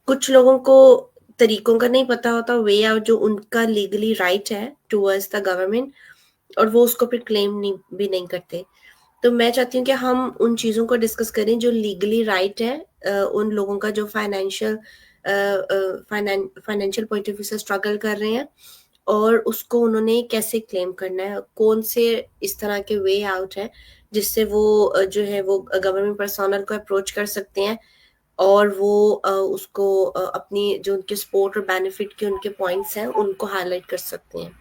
कुछ लोगों को तरीकों का नहीं पता होता, वे आउट जो उनका लीगली राइट है टुवर्ड्स द गवर्नमेंट, और वो उसको फिर क्लेम नहीं भी नहीं करते। तो मैं चाहती हूँ कि हम उन चीज़ों को डिस्कस करें जो लीगली राइट है, उन लोगों का जो फाइनेंशियल पॉइंट ऑफ व्यू से स्ट्रगल कर रहे हैं, और उसको उन्होंने कैसे क्लेम करना है, कौन से इस तरह के वे आउट है जिससे वो जो है वो गवर्नमेंट पर्सोनल को अप्रोच कर सकते हैं, और वो उसको अपनी जो उनके सपोर्ट और बेनिफिट के उनके पॉइंट्स हैं उनको हाईलाइट कर सकते हैं।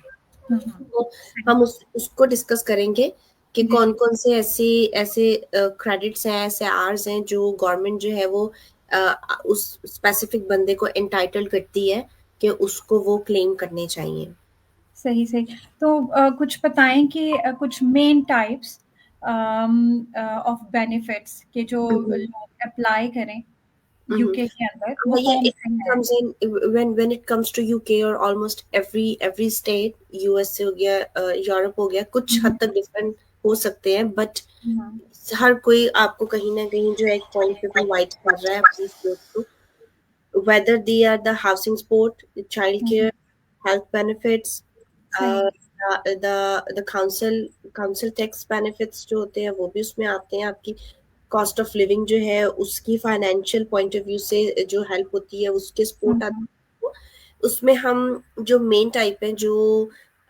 तो सही। हम उसको डिस्कस करेंगे कि जी कौन जी। कौन से ऐसे ऐसे क्रेडिट्स हैं, ऐसे आर्स हैं जो गवर्नमेंट जो है वो उस स्पेसिफिक बंदे को एंटाइटल करती है कि उसको वो क्लेम करने चाहिए। सही सही। तो कुछ बताएं कि कुछ मेन टाइप्स ऑफ बेनिफिट्स के जो हम्म, लोग अप्लाई करें हम्म। यूके के अंदर, वो Yeah, कौन it से हैं? comes in when it comes to UK or almost every state, US हो गया, यूरोप हो गया, कुछ हद तक डिफरेंट हो सकते हैं, बट हम्म, हर कोई आपको कहीं ना कहीं जो है एक पॉइंट पे प्रोवाइड कर रहा है अपनी स्पोर्ट को, whether they are the housing support, the child hmm, care, health benefits, सही। uh, the council tax benefits जो होते हैं वो भी उसमें आते हैं, आपकी कॉस्ट ऑफ लिविंग जो है उसकी फाइनेंशियल पॉइंट ऑफ व्यू से जो हेल्प होती है उसके सपोर्ट हम्म, आते हैं। उसमें हम जो मेन टाइप है जो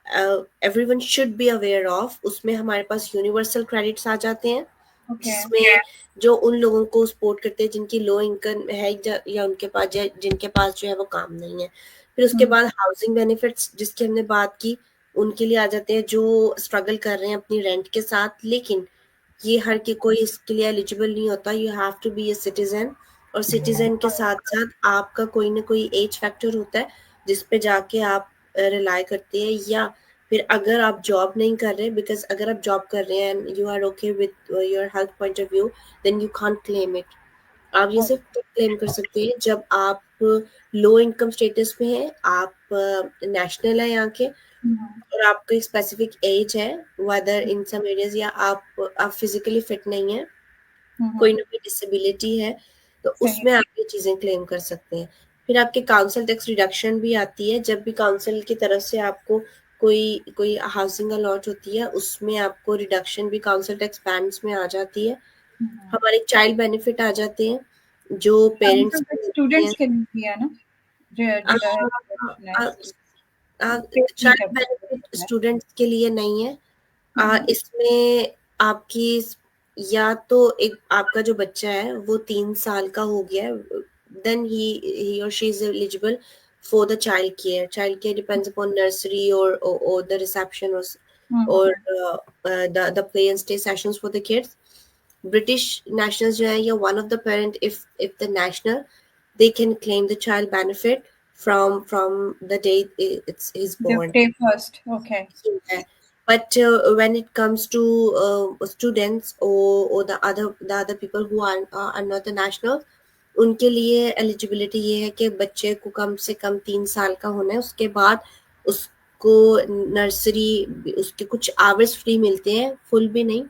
everyone should be aware of, उसमें हमारे पास यूनिवर्सल क्रेडिट्स आ जाते हैं, ओके। जिसमें जो उन लोगों को सपोर्ट करते हैं जिनकी लो इनकम है, या उनके पास जिनके पास जो है वो काम नहीं है। फिर उसके हम्म, बाद हाउसिंग बेनिफिट्स जिसकी हमने बात की, उनके लिए आ जाते हैं जो स्ट्रगल कर रहे हैं अपनी रेंट के साथ, लेकिन ये हर के कोई इसके लिए एलिजिबल नहीं होता, you have to be a citizen, और सिटीजन के साथ साथ आपका कोई ना कोई एज फैक्टर होता है जिस पे जाके आप रिलाई करते हैं, या फिर अगर आप जॉब नहीं कर रहे, बिकॉज अगर आप जॉब कर रहे हैं and you are okay with your health point of view, then you can't claim it. आप ये सिर्फ तब क्लेम कर सकते हैं जब आप लो इनकम स्टेटस में हैं, आप नेशनल है यहाँ के, हम्म, और आपको एक स्पेसिफिक एज है, वेदर इन सम एरियाज, या आप फिजिकली फिट नहीं है, कोई हम्म, ना कोई डिसेबिलिटी है, तो सही। उसमें आप ये चीजें क्लेम कर सकते हैं। फिर आपके काउंसिल टैक्स रिडक्शन भी आती है, जब भी काउंसिल की तरफ से आपको कोई कोई हाउसिंग अलॉट होती है, उसमें आपको रिडक्शन भी काउंसिल टैक्स बैंड्स में आ जाती है। हम्म, हमारे चाइल्ड बेनिफिट आ जाते हैं जो पेरेंट्स काउंसिल को मिलती स्टूडेंट्स हैं। के लिए भी है ना? चाइल्ड बेनिफिट स्टूडेंट्स के लिए नहीं है। इसमें आपकी या तो एक आपका जो बच्चा है वो 3 साल का हो गया है, देन ही और she is eligible for the child care. Child care depends upon nursery और द रिसेप्शन और the play and stay sessions for the kids. British nationals जो है, या one of the parent, if the national, they can claim the child benefit from the day it's is born. Day first, okay. Yeah. But when it comes to students or the other people who are not the national, उनके लिए eligibility ये है कि बच्चे को कम से कम 3 साल का होना है, उसके बाद उसको नर्सरी, उसके कुछ आवर्स फ्री मिलते हैं, फुल भी नहीं।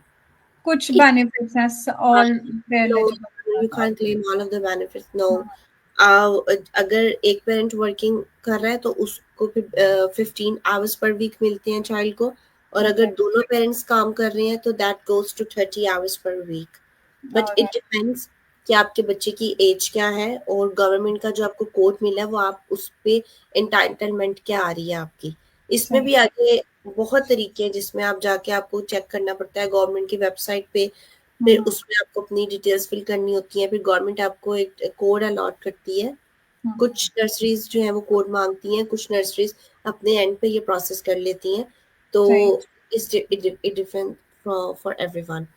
कुछ इस बेनिफिट्स हैं, all no, eligible you not. Can't claim all of the benefits, no. अगर एक पेरेंट वर्किंग कर रहा है तो उसको 15 आवर्स पर वीक मिलते हैं चाइल्ड को, और अगर ओके। दोनों पेरेंट्स काम कर रहे हैं तो that goes to 30 hours per week. But it alright. Depends कि आपके बच्चे की एज क्या है, और गवर्नमेंट का जो आपको कोड मिला है वो आप उस पे एंटाइटलमेंट क्या आ रही है आपकी। इसमें सही। भी आगे बहुत तरीके हैं जिसमें आप जाके आपको चेक करना पड़ता है गवर्नमेंट की वेबसाइट पे, फिर हम्म, उसमें आपको अपनी डिटेल्स फिल करनी होती है, फिर गवर्नमेंट आपको एक कोड अलॉट करती है। कुछ नर्सरीज जो है वो कोड मांगती हैं, कुछ नर्सरीज अपने एंड पे ये प्रोसेस कर लेती हैं। तो सही। It different for everyone.